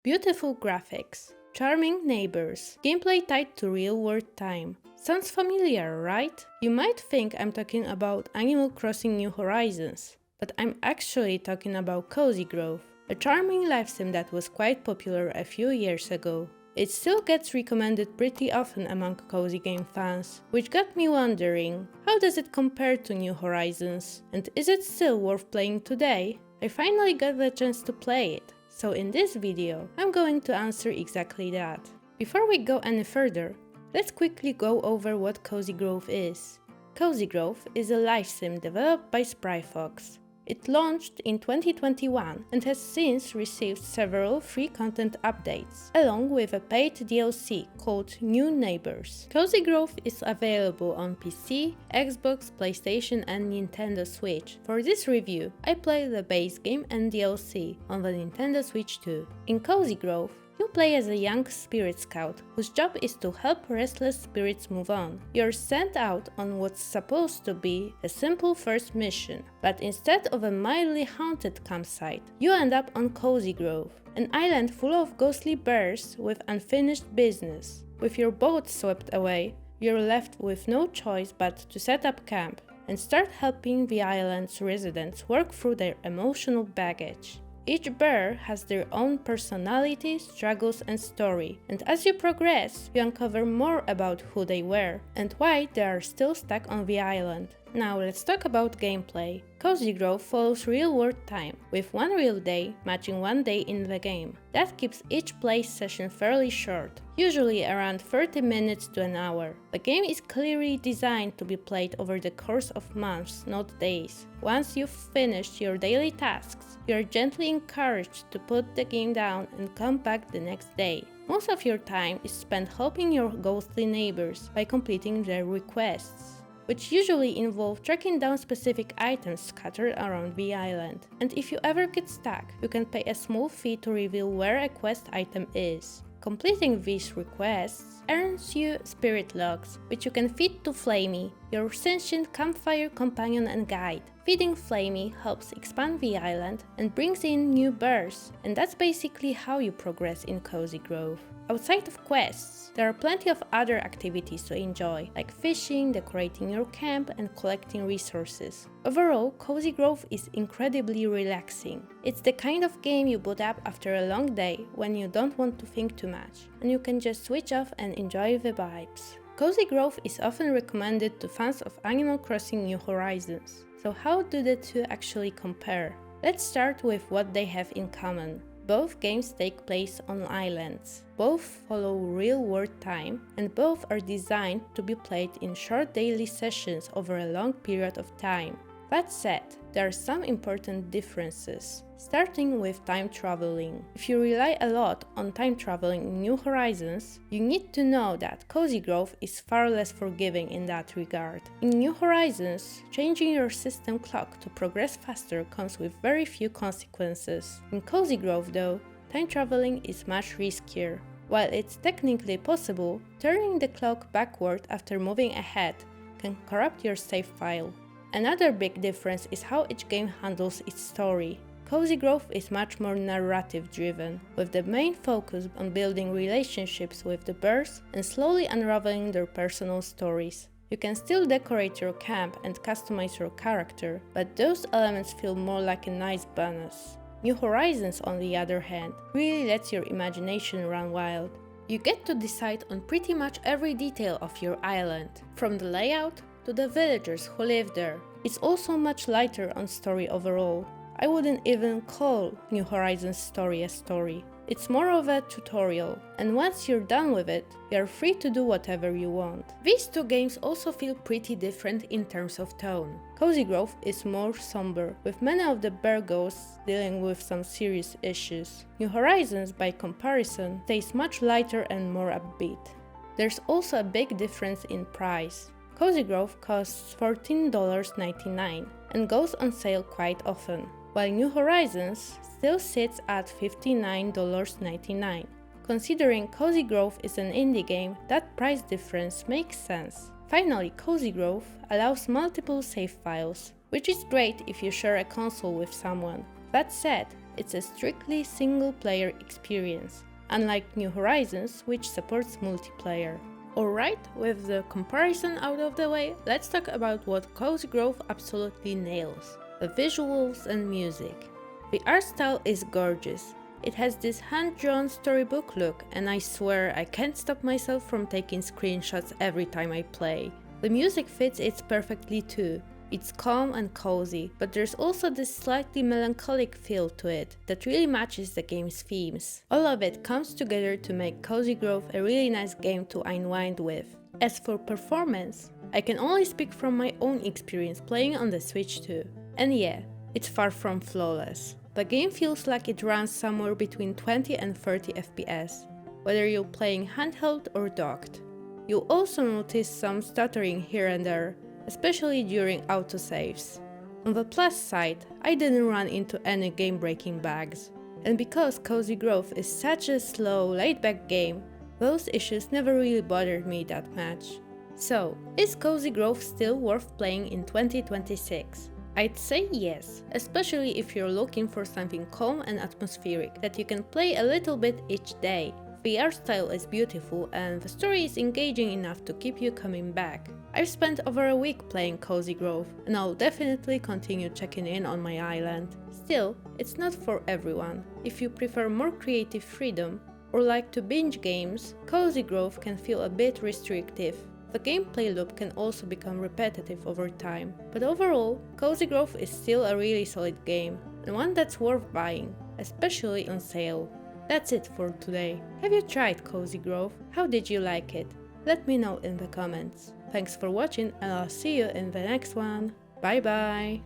Beautiful graphics, charming neighbors, gameplay tied to real-world time. Sounds familiar, right? You might think I'm talking about Animal Crossing New Horizons, but I'm actually talking about Cozy Grove, a charming life sim that was quite popular a few years ago. It still gets recommended pretty often among cozy game fans, which got me wondering, how does it compare to New Horizons? And is it still worth playing today? I finally got the chance to play it, so in this video, I'm going to answer exactly that. Before we go any further, let's quickly go over what Cozy Grove is. Cozy Grove is a life sim developed by Spryfox. It launched in 2021 and has since received several free content updates, along with a paid DLC called New Neighbors. Cozy Grove is available on PC, Xbox, PlayStation and Nintendo Switch. For this review, I played the base game and DLC on the Nintendo Switch too. In Cozy Grove, you play as a young spirit scout, whose job is to help restless spirits move on. You're sent out on what's supposed to be a simple first mission, but instead of a mildly haunted campsite, you end up on Cozy Grove, an island full of ghostly bears with unfinished business. With your boat swept away, you're left with no choice but to set up camp and start helping the island's residents work through their emotional baggage. Each bear has their own personality, struggles and story, and as you progress, you uncover more about who they were and why they are still stuck on the island. Now let's talk about gameplay. Cozy Grove follows real-world time, with one real day matching one day in the game. That keeps each play session fairly short, usually around 30 minutes to an hour. The game is clearly designed to be played over the course of months, not days. Once you've finished your daily tasks, you are gently encouraged to put the game down and come back the next day. Most of your time is spent helping your ghostly neighbors by completing their requests, which usually involve tracking down specific items scattered around the island. And if you ever get stuck, you can pay a small fee to reveal where a quest item is. Completing these requests earns you spirit logs, which you can feed to Flamey, your sentient campfire companion and guide. Feeding Flamey helps expand the island and brings in new bears, and that's basically how you progress in Cozy Grove. Outside of quests, there are plenty of other activities to enjoy, like fishing, decorating your camp, and collecting resources. Overall, Cozy Grove is incredibly relaxing. It's the kind of game you boot up after a long day when you don't want to think too much, and you can just switch off and enjoy the vibes. Cozy Grove is often recommended to fans of Animal Crossing New Horizons. So how do the two actually compare? Let's start with what they have in common. Both games take place on islands, both follow real-world time, and both are designed to be played in short daily sessions over a long period of time. That said, there are some important differences, starting with time traveling. If you rely a lot on time traveling in New Horizons, you need to know that Cozy Grove is far less forgiving in that regard. In New Horizons, changing your system clock to progress faster comes with very few consequences. In Cozy Grove though, time traveling is much riskier. While it's technically possible, turning the clock backward after moving ahead can corrupt your save file. Another big difference is how each game handles its story. Cozy Grove is much more narrative-driven, with the main focus on building relationships with the bears and slowly unraveling their personal stories. You can still decorate your camp and customize your character, but those elements feel more like a nice bonus. New Horizons, on the other hand, really lets your imagination run wild. You get to decide on pretty much every detail of your island, from the layout to the villagers who live there. It's also much lighter on story overall. I wouldn't even call New Horizons story a story. It's more of a tutorial, and once you're done with it, you're free to do whatever you want. These two games also feel pretty different in terms of tone. Cozy Grove is more somber, with many of the bear ghosts dealing with some serious issues. New Horizons, by comparison, stays much lighter and more upbeat. There's also a big difference in price. Cozy Grove costs $14.99 and goes on sale quite often, while New Horizons still sits at $59.99. Considering Cozy Grove is an indie game, that price difference makes sense. Finally, Cozy Grove allows multiple save files, which is great if you share a console with someone. That said, It's a strictly single-player experience, unlike New Horizons, which supports multiplayer. Alright, with the comparison out of the way, let's talk about what Cozy Grove absolutely nails: the visuals and music. The art style is gorgeous. It has this hand-drawn storybook look, and I swear I can't stop myself from taking screenshots every time I play. The music fits it perfectly too. It's calm and cozy, but there's also this slightly melancholic feel to it that really matches the game's themes. All of it comes together to make Cozy Grove a really nice game to unwind with. As for performance, I can only speak from my own experience playing on the Switch too. And yeah, it's far from flawless. The game feels like it runs somewhere between 20 and 30 FPS, whether you're playing handheld or docked. You'll also notice some stuttering here and there, especially during autosaves. On the plus side, I didn't run into any game-breaking bugs. And because Cozy Grove is such a slow, laid-back game, those issues never really bothered me that much. So, is Cozy Grove still worth playing in 2026? I'd say yes, especially if you're looking for something calm and atmospheric that you can play a little bit each day. The art style is beautiful and the story is engaging enough to keep you coming back. I've spent over a week playing Cozy Grove, and I'll definitely continue checking in on my island. Still, it's not for everyone. If you prefer more creative freedom or like to binge games, Cozy Grove can feel a bit restrictive. The gameplay loop can also become repetitive over time, but overall, Cozy Grove is still a really solid game, and one that's worth buying, especially on sale. That's it for today. Have you tried Cozy Grove? How did you like it? Let me know in the comments. Thanks for watching, and I'll see you in the next one. Bye bye!